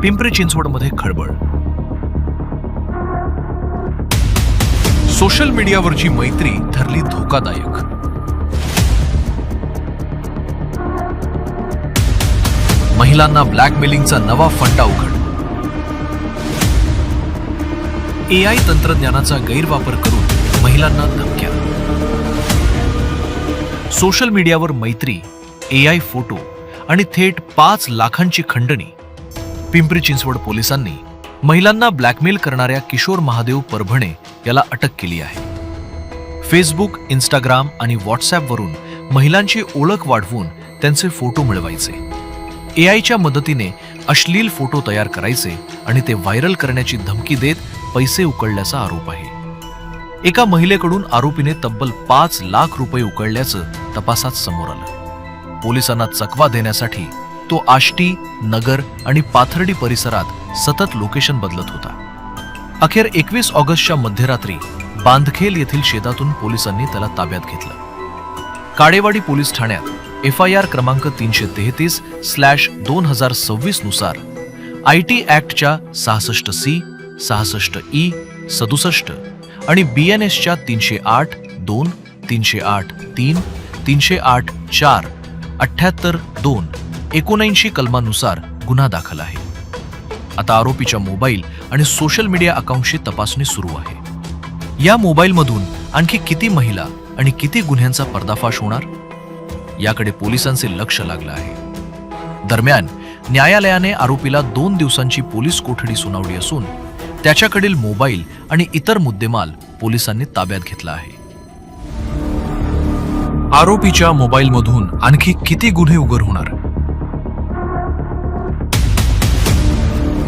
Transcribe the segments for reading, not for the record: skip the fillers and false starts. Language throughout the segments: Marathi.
पिंपरी चिंचवडमध्ये खळबळ. सोशल मीडियावरची मैत्री ठरली धोकादायक. महिलांना ब्लॅकमेलिंगचा नवा फंडा उघड. AI तंत्रज्ञानाचा गैरवापर करून महिलांना धमक्या. सोशल मीडियावर मैत्री, AI फोटो आणि थेट 5 लाखांची खंडणी. पिंपरी चिंचवड पोलिसांनी महिलांना ब्लॅकमेल करणाऱ्या किशोर महादेव परभणे याला अटक केली आहे. फेसबुक, इंस्टाग्राम आणि व्हॉट्सॲपवरून महिलांची ओळख वाढवून त्यांचे फोटो मिळवायचे. AIच्या मदतीने अश्लील फोटो तयार करायचे आणि ते व्हायरल करण्याची धमकी देत पैसे उकळल्याचा आरोप आहे. एका महिलेकडून आरोपीने तब्बल 5 लाख रुपये उकळल्याचं तपासात समोर आलं. पोलिसांना चकवा देण्यासाठी तो आष्टी, नगर आणि पाथर्डी परिसरात सतत लोकेशन बदलत होता. अखेर 21 ऑगस्टच्या मध्यरात्री बांधखेल येथील शेतातून पोलिसांनी त्याला ताब्यात घेतलं. काडेवाडी पोलीस ठाण्यात FIR क्रमांक 333/2026 नुसार IT ऍक्टच्या 66C, 66E, 67 आणि BNSच्या 308(2), 308(3), 308(4), 78(2), 79 कलमानुसार गुन्हा दाखल आहे. आता आरोपीच्या मोबाईल आणि सोशल मीडिया अकाउंटची तपासणी सुरू आहे. या मोबाईलमधून आणखी किती महिला आणि किती गुन्ह्यांचा पर्दाफाश होणार याकडे पोलिसांचे लक्ष लागलं आहे. दरम्यान न्यायालयाने आरोपीला 2 दिवसांची पोलीस कोठडी सुनावली असून त्याच्याकडील मोबाईल आणि इतर मुद्देमाल पोलिसांनी ताब्यात घेतला आहे. आरोपीच्या मोबाईलमधून आणखी किती गुन्हे उघड होणार?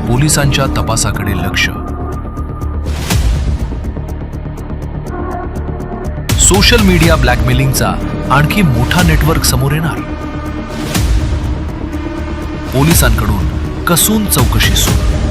पोलिसांच्या तपासाकडे लक्ष. सोशल मीडिया ब्लॅकमेलिंगचा आणखी मोठा नेटवर्क समोर येणार. पोलिसांकडून कसून चौकशी सुरू.